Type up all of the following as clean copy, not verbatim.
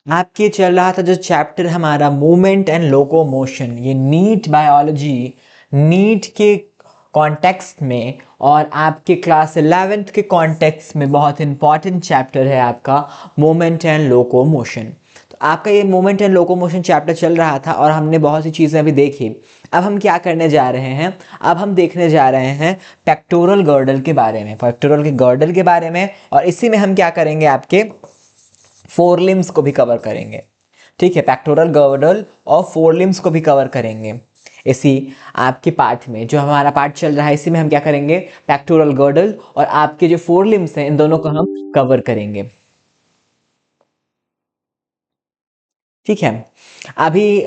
आपके चल रहा था जो चैप्टर हमारा मूवमेंट एंड लोकोमोशन, ये नीट बायोलॉजी, नीट के कॉन्टेक्स्ट में और आपके क्लास 11th के कॉन्टेक्स्ट में बहुत इंपॉर्टेंट चैप्टर है आपका मूवमेंट एंड लोकोमोशन। तो आपका ये मूवमेंट एंड लोकोमोशन चैप्टर चल रहा था और हमने बहुत सी चीज़ें अभी देखी। अब हम क्या करने जा रहे हैं, अब हम देखने जा रहे हैं पेक्टोरल गर्डल के बारे में, पेक्टोरल के गर्डल के बारे में, और इसी में हम क्या करेंगे, आपके फोर लिम्स को भी कवर करेंगे। ठीक है, पेक्टोरल गर्डल और फोर लिम्स को भी कवर करेंगे इसी आपके पार्ट में। जो हमारा पार्ट चल रहा है इसी में हम क्या करेंगे, पेक्टोरल गर्डल और आपके जो फोर लिम्स हैं इन दोनों को हम कवर करेंगे। ठीक है, अभी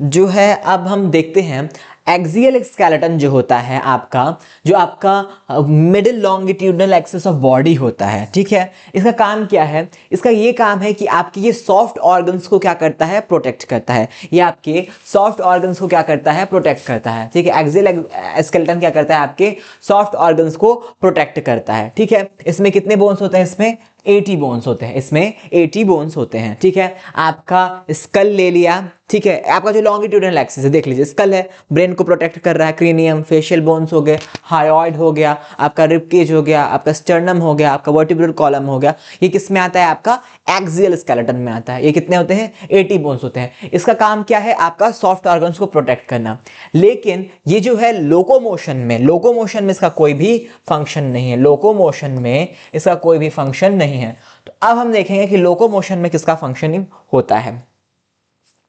जो है अब हम देखते हैं एक्सियल स्केलेटन जो होता है आपका, जो आपका middle longitudinal axis of body होता है। ठीक है, इसका काम क्या है, इसका ये काम है कि आपके ये सॉफ्ट ऑर्गन्स को क्या करता है, प्रोटेक्ट करता है। ये आपके सॉफ्ट ऑर्गन्स को क्या करता है, प्रोटेक्ट करता है। ठीक है, एक्सियल स्केलेटन क्या करता है, आपके सॉफ्ट ऑर्गन्स को प्रोटेक्ट करता है। ठीक है, इसमें कितने बोन्स होते हैं, इसमें 80 बोन्स होते हैं, इसमें 80 बोन्स होते हैं। ठीक है, आपका स्कल ले लिया। ठीक है, आपका जो लॉन्गिट्यूडनल एक्सिस है देख लीजिए, स्कल है, ब्रेन को प्रोटेक्ट कर रहा है, क्रेनियम, फेशियल बोन्स हो गए, हायोइड हो गया, आपका रिब केज हो गया, आपका स्टर्नम हो गया, आपका वर्टिब्रल कॉलम हो गया। ये किस में आता है, आपका एक्सियल स्केलेटन में आता है। ये कितने होते हैं, 80 बोन्स होते हैं। इसका काम क्या है, आपका सॉफ्ट ऑर्गन्स को प्रोटेक्ट करना। लेकिन ये जो है लोकोमोशन में, लोकोमोशन में इसका कोई भी फंक्शन नहीं है, लोकोमोशन में इसका कोई भी फंक्शन नहीं है। तो अब हम देखेंगे कि लोकोमोशन में किसका फंक्शनिंग होता है।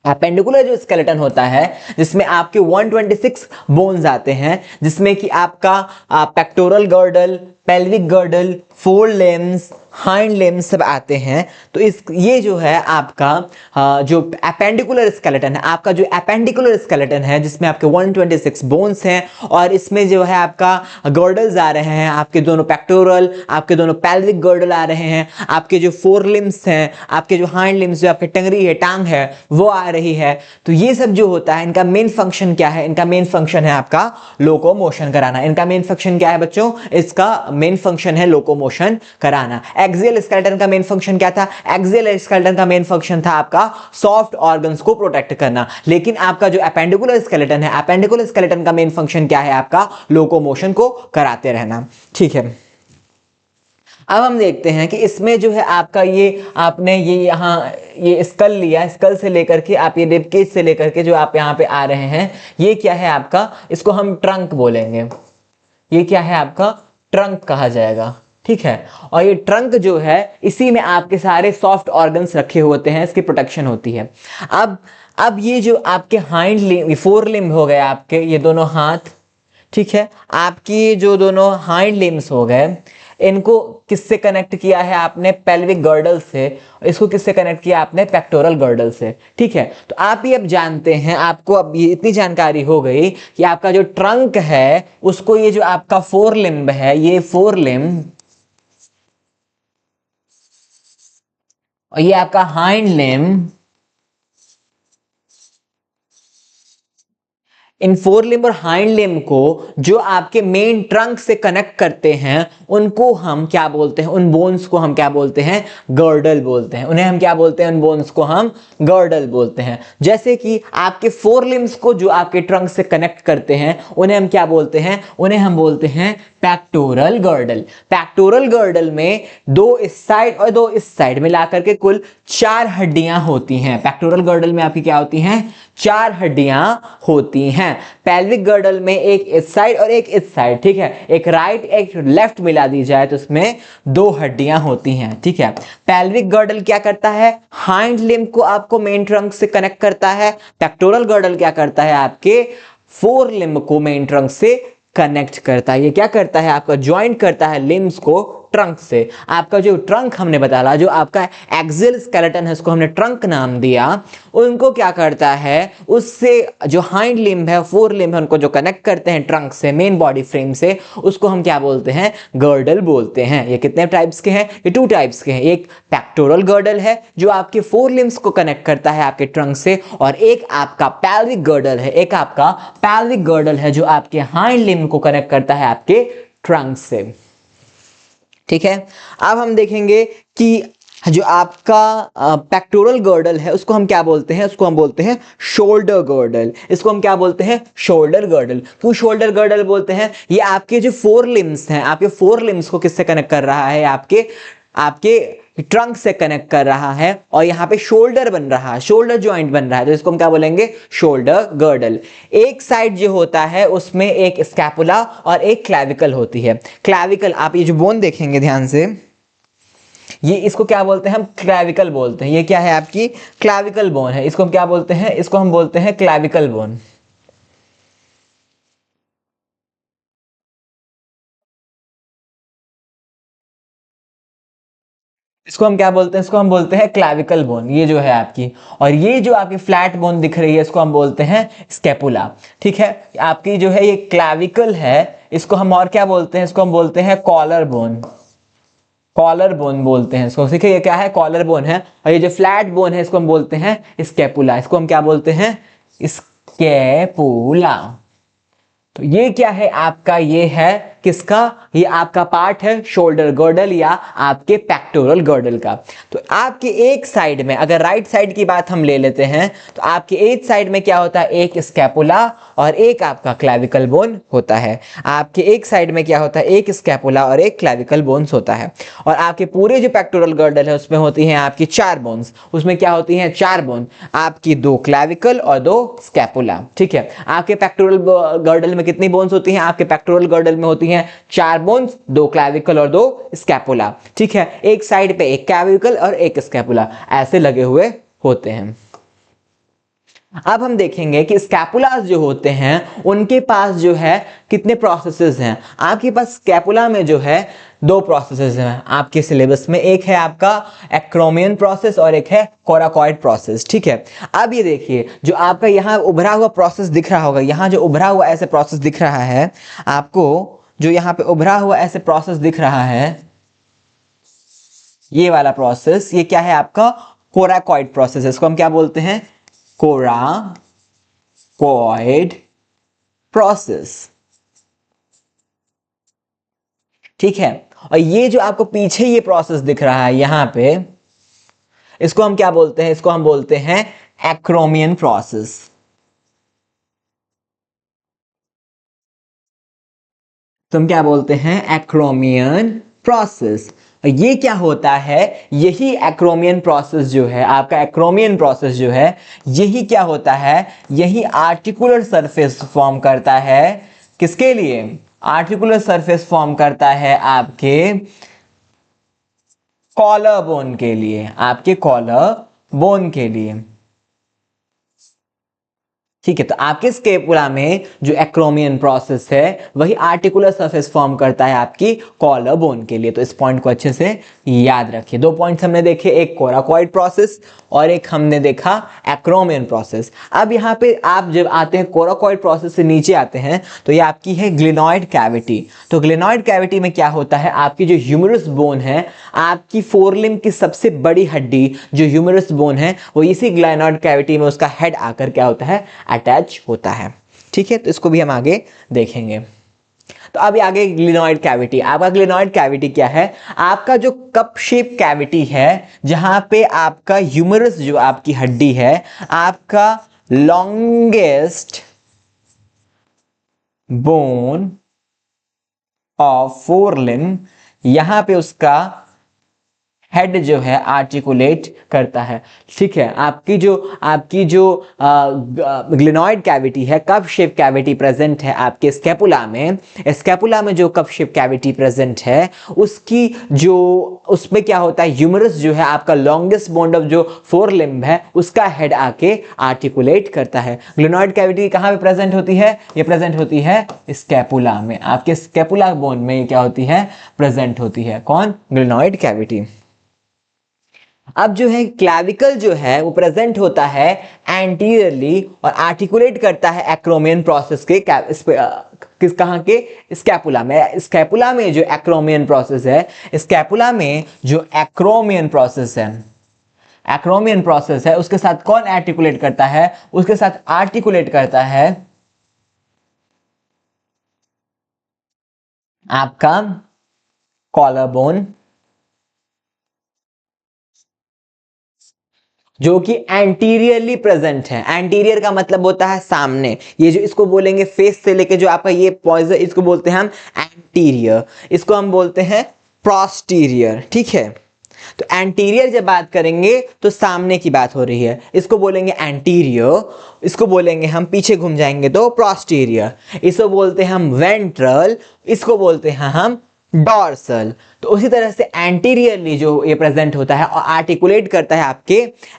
एपेंडिकुलर जो स्केलेटन होता है जिसमें आपके 126 बोन्स आते हैं, जिसमें कि आपका pectoral girdle, pelvic girdle, four limbs, hind limbs सब आते हैं। तो इस ये जो है आपका जो एपेंडिकुलर स्केलेटन है, आपका जो एपेंडिकुलर स्केलेटन है जिसमें आपके 126 बोन्स हैं और इसमें जो है आपका गर्डल्स आ रहे हैं, आपके दोनों पेक्टोरल, आपके दोनों पेल्विक गर्डल आ रहे हैं, आपके जो फोर लिम्स हैं, आपके जो हाइंड लिम्स, जो आपके टंगरी है, टांग है, वो आ रही है। तो ये सब जो होता है इनका मेन फंक्शन क्या है, इनका मेन फंक्शन है आपका लोकोमोशन कराना। इनका मेन फंक्शन क्या है बच्चों, इसका मेन फंक्शन है लोकोमोशन कराना। एक्सियल स्केलेटन का मेन फंक्शन क्या था, एक्सियल स्केलेटन का मेन फंक्शन था आपका सॉफ्ट ऑर्गन्स को प्रोटेक्ट करना। लेकिन आपका जो एपेंडिकुलर स्केलेटन है, एपेंडिकुलर स्केलेटन का मेन फंक्शन क्या है, आपका लोकोमोशन को कराते रहना। ठीक है, अब हम देखते हैं कि इसमें जो है आपका ये आपने ये यहाँ ये स्कल लिया, स्कल से लेकर के आप ये रिब केज से लेकर के जो आप यहाँ पे आ रहे हैं, ये क्या है आपका, इसको हम ट्रंक बोलेंगे। ये क्या है आपका, ट्रंक कहा जाएगा। ठीक है, और ये ट्रंक जो है इसी में आपके सारे सॉफ्ट ऑर्गन्स रखे होते हैं, इसकी प्रोटेक्शन होती है। अब ये जो आपके हाइंड लिम्ब, फोर लिम्ब हो गए आपके, ये दोनों हाथ। ठीक है, आपकी जो दोनों हाइंड लिम्स हो गए, इनको किससे कनेक्ट किया है आपने, पेल्विक गर्डल से। इसको किससे कनेक्ट किया आपने, पेक्टोरल गर्डल से। ठीक है, तो आप ये अब जानते हैं, आपको अब ये इतनी जानकारी हो गई कि आपका जो ट्रंक है उसको, ये जो आपका फोर लिम्ब है, ये फोर लिम्ब, और ये आपका हाइंड लिम्ब, इन फोर लिम्ब और हाइंड लिम्ब को जो आपके मेन ट्रंक से कनेक्ट करते हैं उनको हम क्या बोलते हैं, उन बोन्स को हम क्या बोलते हैं, गर्डल बोलते हैं। उन्हें हम क्या बोलते हैं, उन बोन्स को हम गर्डल बोलते हैं। जैसे कि आपके फोर लिम्स को जो आपके ट्रंक से कनेक्ट करते हैं उन्हें हम क्या बोलते हैं, उन्हें हम बोलते हैं पेक्टोरल गर्डल। पेक्टोरल गर्डल में दो इस साइड और दो इस साइड मिलाकर के कुल 4 हड्डियां होती हैं। पेक्टोरल गर्डल में आपकी क्या होती हैं, 4 हड्डियां होती हैं। पेल्विक गर्डल में एक इस साइड और एक इस साइड। ठीक है, एक राइट एक लेफ्ट मिला दी जाए तो उसमें 2 हड्डियां होती हैं। ठीक है, पेल्विक गर्डल क्या करता है, हाइंड लिम्ब को आपको मेन ट्रंक से कनेक्ट करता है। पेक्टोरल गर्डल क्या करता है, आपके फोर लिम्ब को मेन ट्रंक से कनेक्ट करता है। ये क्या करता है, आपका ज्वाइंट करता है लिम्स को ट्रंक से। आपका जो ट्रंक हमने बताया, जो आपका एक्सियल स्केलेटन है उसको हमने ट्रंक नाम दिया, उनको क्या करता है, उससे जो हाइंड लिम्ब है, फोर लिम्ब है, उनको जो कनेक्ट करते हैं ट्रंक से, मेन बॉडी फ्रेम से, उसको हम क्या बोलते हैं, गर्डल बोलते हैं। ये कितने टाइप्स के हैं, ये 2 टाइप्स के हैं। एक पेक्टोरल गर्डल है जो आपके फोर लिम्स को कनेक्ट करता है आपके ट्रंक से, और एक आपका पेल्विक गर्डल है, एक आपका पेल्विक गर्डल है जो आपके हाइंड लिम्ब को कनेक्ट करता है आपके ट्रंक से। ठीक है, अब हम देखेंगे कि जो आपका पेक्टोरल गर्डल है उसको हम क्या बोलते हैं, उसको हम बोलते हैं शोल्डर गर्डल। इसको हम क्या बोलते हैं, शोल्डर गर्डल। क्यों शोल्डर गर्डल बोलते हैं, ये आपके जो फोर लिम्स हैं, आपके फोर लिम्स को किससे कनेक्ट कर रहा है, आपके आपके ट्रंक से कनेक्ट कर रहा है, और यहाँ पे शोल्डर बन रहा है, शोल्डर जॉइंट बन रहा है, तो इसको हम क्या बोलेंगे, शोल्डर गर्डल। एक साइड जो होता है उसमें एक स्कैपुला और एक क्लैविकल होती है। क्लैविकल, आप ये जो बोन देखेंगे ध्यान से, ये इसको क्या बोलते हैं, हम क्लैविकल बोलते हैं। ये क्या है, आपकी क्लैविकल बोन है। इसको हम क्या बोलते हैं, इसको हम बोलते हैं क्लैविकल बोन। इसको हम क्या बोलते हैं, इसको हम बोलते हैं क्लैविकल बोन, ये जो है आपकी। और ये जो आपकी फ्लैट बोन दिख रही है इसको हम बोलते हैं स्कैपुला। ठीक है, आपकी जो है ये क्लैविकल है, इसको हम और क्या बोलते हैं, इसको हम बोलते हैं कॉलर बोन। कॉलर बोन बोलते हैं इसको, ठीक है, ये क्या है, कॉलर बोन है। और ये जो फ्लैट बोन है इसको हम बोलते हैं स्कैपुला। इसको हम क्या बोलते हैं, स्कैपुला। तो ये क्या है आपका, ये है किसका, ये आपका पार्ट है शोल्डर गर्डल या आपके पेक्टोरल गर्डल का। तो आपके एक साइड में, अगर राइट साइड की बात हम ले लेते हैं, तो आपके एक साइड में क्या होता है, एक स्कैपुला और एक आपका क्लैविकल बोन होता है। आपके एक साइड में क्या होता है, एक स्कैपुला और एक क्लैविकल बोन्स होता है। और आपके पूरे जो पेक्टोरल गर्डल है उसमें होती हैं आपकी चार बोन्स। उसमें क्या होती हैं, चार बोन, आपकी दो क्लैविकल और दो स्कैपुला। ठीक है, आपके पेक्टोरल गर्डल में कितनी बोन्स होती हैं, आपके पेक्टोरल गर्डल में होती हैं चार बोन्स, दो क्लैविकल और दो स्कैपुला। ठीक है, एक साइड पे एक क्लैविकल और एक स्कैपुला ऐसे लगे हुए होते हैं। अब हम देखेंगे कि स्कैपुलास जो होते हैं उनके पास जो है कितने प्रोसेसेस हैं। आपके पास स्कैपुला में जो है दो प्रोसेसेस हैं आपके सिलेबस में, एक है आपका एक्रोमियन प्रोसेस और एक है कोराकॉइड प्रोसेस। ठीक है, अब ये देखिए जो आपका यहाँ उभरा हुआ प्रोसेस दिख रहा होगा, यहाँ जो उभरा हुआ ऐसे प्रोसेस दिख रहा है आपको, जो यहाँ पे उभरा हुआ ऐसे प्रोसेस दिख रहा है, ये वाला प्रोसेस, ये क्या है आपका कोराकॉइड प्रोसेस। इसको हम क्या बोलते हैं, कोराकॉइड प्रोसेस। ठीक है, और ये जो आपको पीछे ये प्रोसेस दिख रहा है यहां पे, इसको हम क्या बोलते हैं, इसको हम बोलते हैं एक्रोमियन प्रोसेस। तो हम क्या बोलते हैं, एक्रोमियन प्रोसेस। ये क्या होता है, यही एक्रोमियन प्रोसेस जो है आपका, एक्रोमियन प्रोसेस जो है यही क्या होता है, यही आर्टिकुलर सरफेस फॉर्म करता है। किसके लिए, आर्टिकुलर सरफेस फॉर्म करता है आपके कॉलर बोन के लिए, आपके कॉलर बोन के लिए। ठीक है, तो आपके स्केपुला में जो एक्रोमियन प्रोसेस है वही आर्टिकुलर सरफेस फॉर्म करता है आपकी कॉलर बोन के लिए। तो इस पॉइंट को अच्छे से याद रखिए। दो पॉइंट्स हमने देखे, एक कोराकॉइड प्रोसेस और एक हमने देखा एक्रोमियन प्रोसेस। अब यहाँ पे आप जब आते हैं कोराकॉइड प्रोसेस से नीचे आते हैं तो ये आपकी है ग्लिनॉइड कैविटी। तो ग्लिनॉइड कैविटी में क्या होता है, आपकी जो ह्यूमरस बोन है, आपकी फोरलिम की सबसे बड़ी हड्डी जो ह्यूमरस बोन है वो इसी ग्लिनॉइड कैविटी में उसका हेड आकर क्या होता है, अटैच होता है। ठीक है, तो इसको भी हम आगे देखेंगे। तो अब आगे ग्लिनॉइड कैविटी। आपका ग्लिनॉइड कैविटी क्या है, आपका जो कप शेप कैविटी है जहां पे आपका ह्यूमरस जो आपकी हड्डी है, आपका लॉन्गेस्ट बोन ऑफ फोरलिम, यहां पे उसका हेड जो है आर्टिकुलेट करता है। ठीक है, आपकी जो ग्लिनॉइड कैविटी है, कप शेप कैविटी प्रेजेंट है आपके स्कैपुला में। स्कैपुला में जो कप शेप कैविटी प्रेजेंट है उसकी जो, उसमें क्या होता है, ह्यूमरस जो है आपका लॉन्गेस्ट बोन ऑफ जो फोर लिम्ब है उसका हेड आके आर्टिकुलेट करता है। ग्लिनॉइड कैविटी कहां पे प्रेजेंट होती है, ये प्रेजेंट होती है स्कैपुला में। आपके स्कैपुला बोन में ये क्या होती है, प्रेजेंट होती है, कौन, ग्लिनॉइड कैविटी। अब जो है क्लैविकल जो है वो प्रेजेंट होता है एंटीरियरली और आर्टिकुलेट करता है एक्रोमियन प्रोसेस के किस कहां के, स्कैपुला में। स्कैपुला में जो एक्रोमियन प्रोसेस है, स्कैपुला में जो एक्रोमियन प्रोसेस है, एक्रोमियन प्रोसेस है उसके साथ कौन आर्टिकुलेट करता है, उसके साथ आर्टिकुलेट करता है आपका कॉलर बोन जो कि एंटीरियरली प्रेजेंट है। एंटीरियर का मतलब होता है सामने, ये जो इसको बोलेंगे फेस से लेके जो आपका ये पॉइजन, इसको बोलते हैं हम एंटीरियर, इसको हम बोलते हैं प्रोस्टीरियर। ठीक है, तो एंटीरियर जब बात करेंगे तो सामने की बात हो रही है, इसको बोलेंगे एंटीरियर, इसको बोलेंगे हम, पीछे घूम जाएंगे तो प्रोस्टीरियर, इसको बोलते हैं हम वेंट्रल, इसको बोलते हैं हम डॉर्सल। तो उसी तरह से एंटीरियरली जो ये प्रेजेंट होता है और आर्टिकुलेट करता है आपके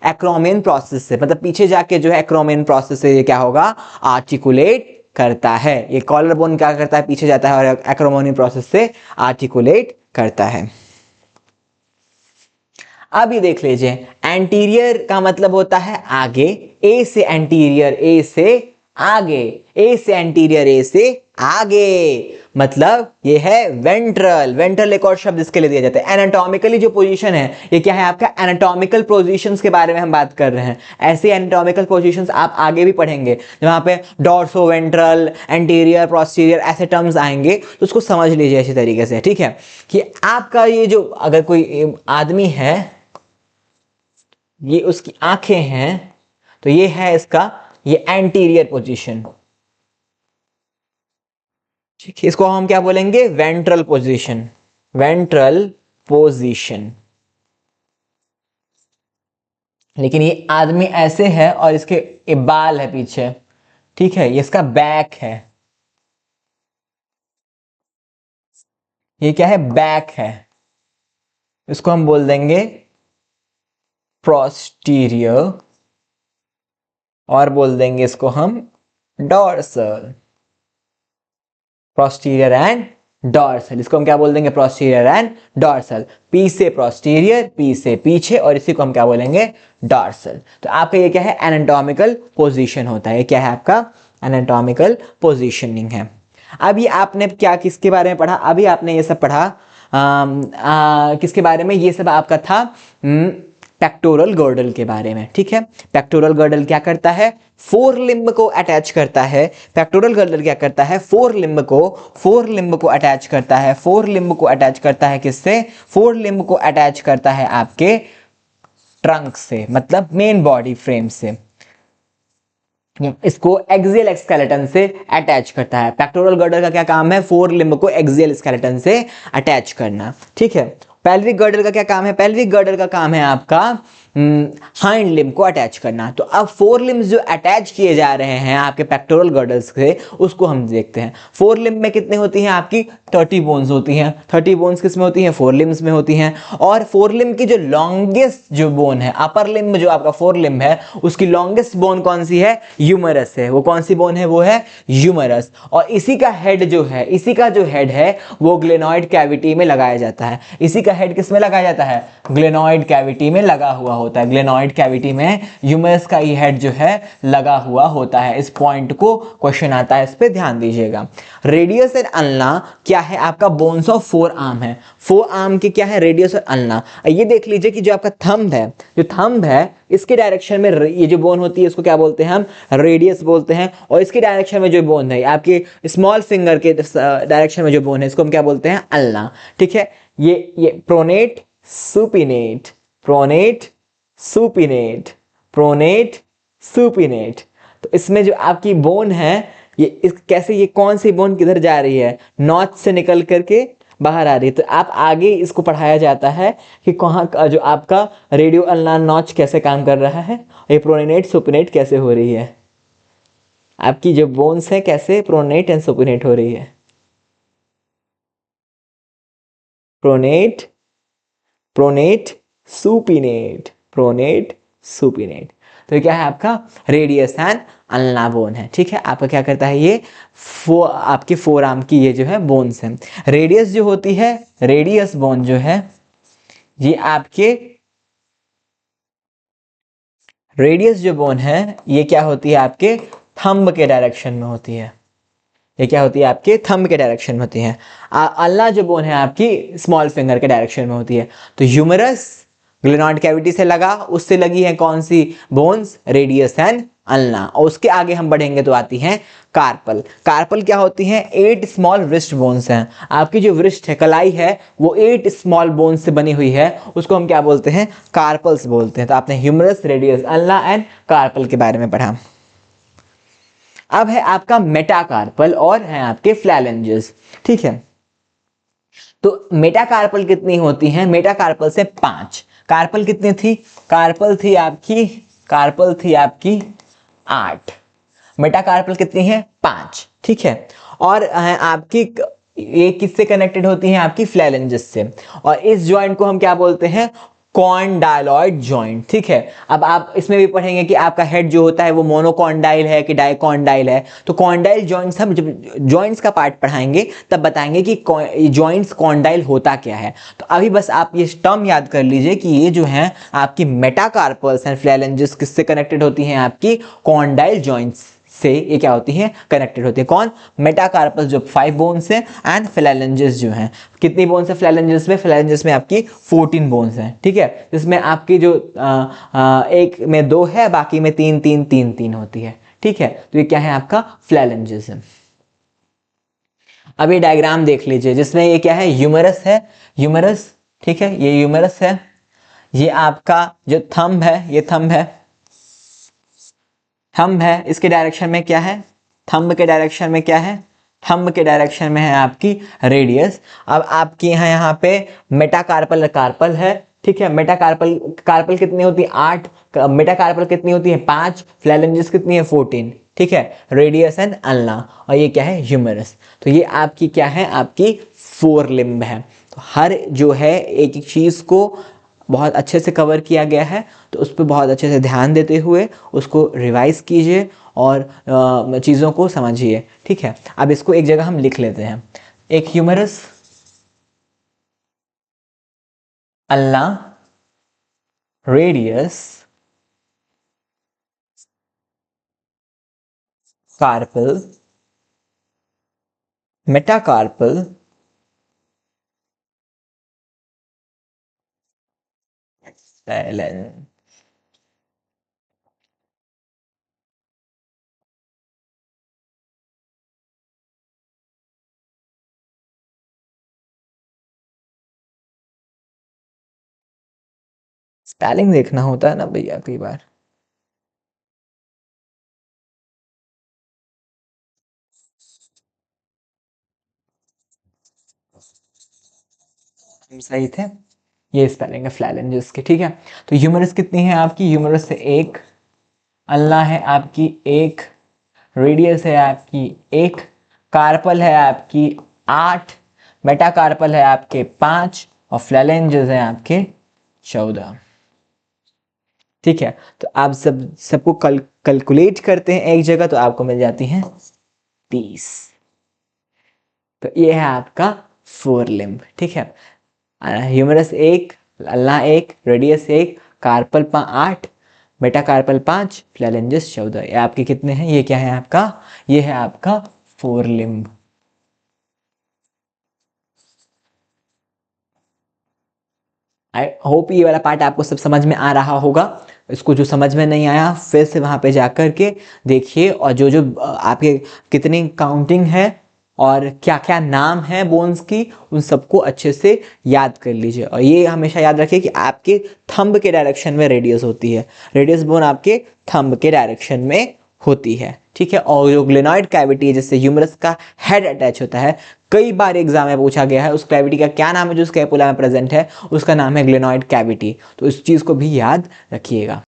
एक्रोमियन प्रोसेस से, मतलब पीछे जाके जो है एक्रोमियन प्रोसेस से ये क्या होगा, आर्टिकुलेट करता है। ये कॉलर बोन क्या करता है, पीछे जाता है और एक्रोमियन प्रोसेस से आर्टिकुलेट करता है। अब ये देख लीजिए, एंटीरियर का मतलब होता है आगे, ए से एंटीरियर, ए से आगे, ए से एंटीरियर, ए से आगे, मतलब ये है वेंट्रल। वेंट्रल एक और शब्द इसके लिए दिया जाता है। एनाटॉमिकली जो पोजीशन है ये क्या है आपका, एनाटॉमिकल पोजीशंस के बारे में हम बात कर रहे हैं। ऐसे एनाटॉमिकल पोजीशंस आप आगे भी पढ़ेंगे, जहां पे डॉर्सो वेंट्रल, एंटीरियर, पोस्टीरियर ऐसे टर्म्स आएंगे, तो उसको समझ लीजिए इसी तरीके से। ठीक है, कि आपका ये जो अगर कोई आदमी है, ये उसकी आंखें हैं, तो ये है इसका ये एंटीरियर पोजीशन। ठीक है, इसको हम क्या बोलेंगे, वेंट्रल पोजीशन, वेंट्रल पोजीशन। लेकिन ये आदमी ऐसे है और इसके बाल है पीछे। ठीक है, ये इसका बैक है, ये क्या है, बैक है, इसको हम बोल देंगे प्रोस्टीरियर, और बोल देंगे इसको हम डॉर्सल, प्रोस्टीरियर एंड डॉर्सल। इसको हम क्या बोल देंगे, प्रोस्टीरियर एंड डॉर्सल। पी से प्रोस्टीरियर, पी से पीछे, और इसी को हम क्या बोलेंगे, डॉर्सल। तो आपका ये क्या है, एनाटॉमिकल पोजीशन होता है। ये क्या है आपका, एनाटॉमिकल पोजीशनिंग है। अभी आपने क्या किसके बारे में पढ़ा, अभी आपने ये सब पढ़ा किसके बारे में, ये सब आपका था पेक्टोरल गर्डल के बारे में। ठीक है, पेक्टोरल गर्डल क्या करता है, फोर लिम्ब को अटैच करता है। पेक्टोरल गर्डल क्या करता है, फोर लिम्ब को अटैच करता है। फोर लिम्ब को अटैच करता है किससे, फोर लिम्ब को अटैच करता है आपके ट्रंक से, मतलब मेन बॉडी फ्रेम से। इसको एक्सियल स्केलेटन से अटैच करता है। पेक्टोरल गर्डल का क्या काम है, फोर लिम्ब को एक्सियल स्केलेटन से अटैच करना। ठीक है, पेल्विक गर्डल का क्या काम है, पेल्विक गर्डल का काम है आपका हाइंड लिम्ब को अटैच करना। तो अब फोर लिम्स जो अटैच किए जा रहे हैं आपके पेक्टोरल गर्डल्स से, उसको हम देखते हैं। फोर लिम्ब में कितने होती हैं आपकी, 30 बोन्स होती हैं। 30 बोन्स किस में होती हैं, फोर लिम्स में होती हैं। और फोर लिम्ब की जो लॉन्गेस्ट जो बोन है, अपर लिम्ब जो आपका फोर लिम्ब है, उसकी लॉन्गेस्ट बोन कौन सी है, ह्यूमरस है। वो कौन सी बोन है, वो है ह्यूमरस। और इसी का हेड जो है, इसी का जो हेड है वो ग्लेनॉइड कैविटी में लगाया जाता है। इसी का हेड किस में लगाया जाता है, ग्लेनॉइड कैविटी में लगा हुआ होता है। ग्लेनॉइड कैविटी में ह्यूमरस का ये हेड जो है लगा हुआ होता है। इस पॉइंट को क्वेश्चन आता है, इस पे ध्यान दीजिएगा। रेडियस एंड अल्ना क्या है आपका, बोन्स ऑफ फोर आर्म है। फोर आर्म के क्या है, रेडियस और अल्ना। ये देख लीजिए कि जो आपका थंब है, जो थंब है इसके डायरेक्शन में ये जो बोन होती है इसको क्या बोलते हैं हम, रेडियस बोलते हैं। और इसके डायरेक्शन में जो बोन है आपके स्मॉल फिंगर के डायरेक्शन में जो बोन है इसको हम क्या बोलते हैं, अल्ना। ठीक है, ये pronate supinate, pronate supinate, pronate supinate. तो इसमें जो आपकी बोन है ये कैसे, ये कौन सी बोन किधर जा रही है, नॉच से निकल करके बाहर आ रही है। तो आप आगे इसको पढ़ाया जाता है कि कहाँ का जो आपका रेडियो अल्ना नॉच कैसे काम कर रहा है, ये प्रोनेट सुपिनेट कैसे हो रही है, आपकी जो बोन्स है कैसे प्रोनेट एंड सुपिनेट हो रही है। Pronate, pronate supinate, pronate supinate. तो ये क्या है आपका, रेडियस एंड अल्ना बोन है। ठीक है, आपका क्या करता है ये आपके फोर आर्म की ये जो है बोन्स है। रेडियस जो होती है, रेडियस बोन जो है ये आपके, रेडियस जो बोन है ये क्या होती है आपके थंब के डायरेक्शन में होती है। ये क्या होती है आपके थंब के डायरेक्शन में होती है। अल्ना जो बोन है आपकी स्मॉल फिंगर के डायरेक्शन में होती है। तो ह्यूमरस ग्लेनॉइड कैविटी से लगा, उससे लगी है कौन सी बोन्स, रेडियस एंड अल्ना, और उसके आगे हम बढ़ेंगे तो आती हैं कार्पल। कार्पल क्या होती हैं? 8 स्मॉल रिस्ट बोन्स हैं। आपकी जो वृष्ट है, कलाई है, वो 8 स्मॉल बोन्स से बनी हुई है, उसको हम क्या बोलते हैं? कार्पल्स बोलते हैं। तो आपने humerus, radius, ulna and carpal के बारे में पढ़ा। अब है आपका मेटाकार्पल और है आपके फ्लैलेंजेस। ठीक है, तो मेटाकार्पल कितनी होती हैं? मेटाकार्पल से 5। कार्पल कितनी थी? कार्पल थी आपकी 8। मेटाकार्पल कितनी है? 5। ठीक है, और आपकी ये किससे कनेक्टेड होती है? आपकी फ्लैलेंजेस से। और इस जॉइंट को हम क्या बोलते हैं? Condyloid joint. ठीक है, अब आप इसमें भी पढ़ेंगे कि आपका हेड जो होता है वो मोनोकॉन्डाइल है कि डाइकॉन्डाइल है। तो कॉन्डाइल जॉइंट्स, हम जब जॉइंट्स का पार्ट पढ़ाएंगे तब बताएंगे कि जॉइंट्स कॉन्डाइल होता क्या है। तो अभी बस आप ये टर्म याद कर लीजिए कि ये जो है आपकी मेटाकार्पल्स एंड फ्लैलेंजेस किससे कनेक्टेड होती हैं? आपकी कॉन्डाइल जॉइंट्स से ये क्या होती हैं? कनेक्टेड होती है। कौन? मेटाकार्पस जो 5 बोन्स हैं, एंड फ्लैलेंजेस जो हैं, कितनी बोन्स है फ्लैलेंजेस में? फ्लैलेंजेस में आपकी 14 बोन्स हैं। ठीक है, जिसमें आपकी जो एक में 2 है, बाकी में 3 3 3 3 होती है। ठीक है, तो ये क्या है? आपका फ्लैलेंजेस है। अब ये डायग्राम देख लीजिए, जिसमें ये क्या है? ह्यूमरस है, ह्यूमरस। ठीक है, ये ह्यूमरस है, ये आपका जो थंब है, ये थंब है, थंब है। इसके डायरेक्शन में क्या है? थंब के डायरेक्शन में क्या है? थंब के डायरेक्शन में है आपकी रेडियस। अब आपकी यहाँ पे मेटाकार्पल कार्पल है। ठीक है, मेटाकार्पल कार्पल कितनी होती है? 8। मेटाकार्पल कितनी होती है? 5। फ्लैलेंजेस कितनी है? 14। ठीक है, रेडियस एंड अल्ना, और ये क्या है? ह्यूमरस। तो ये आपकी क्या है? आपकी 4 लिम्ब है। तो हर जो है एक एक चीज को बहुत अच्छे से कवर किया गया है, तो उस पर बहुत अच्छे से ध्यान देते हुए उसको रिवाइज कीजिए और चीज़ों को समझिए। ठीक है, अब इसको एक जगह हम लिख लेते हैं। एक humerus, ulna, radius, carpal, metacarpal, phalange. Spelling देखना होता है ना भैया कई बार। सही थे, ये स्पेलिंग है फ्लैलेंजेस की। ठीक है, तो ह्यूमरस कितनी है आपकी? ह्यूमरस से 1, अल्ना है आपकी 1, रेडियस है आपकी 1, कार्पल है आपकी 8, मेटाकार्पल है आपके 5, और फ्लैलेंजेस है आपके 14। ठीक है, तो आप सबको कैलकुलेट करते हैं एक जगह, तो आपको मिल जाती हैं 30। तो ये है आपका 4 लिम्ब। ठीक है, humerus 1, ulna 1, radius 1, carpal 8, metacarpal 5, phalanges 14। ये आपके कितने हैं? ये क्या है आपका? ये है आपका 4 लिम्ब। आई होप ये वाला पार्ट आपको सब समझ में आ रहा होगा। इसको जो समझ में नहीं आया फिर से वहां पे जाकर के देखिए, और जो जो आपके कितनी काउंटिंग है और क्या क्या नाम है बोन्स की, उन सबको अच्छे से याद कर लीजिए। और ये हमेशा याद रखिए कि आपके थंब के डायरेक्शन में रेडियस होती है, रेडियस बोन आपके थंब के डायरेक्शन में होती है। ठीक है, और जो ग्लेनॉइड कैविटी है जिससे ह्यूमरस का हेड अटैच होता है, कई बार एग्जाम में पूछा गया है उस कैविटी का क्या नाम है जो स्कैपुला में प्रेजेंट है, उसका नाम है ग्लेनॉइड कैविटी। तो इस चीज को भी याद रखिएगा।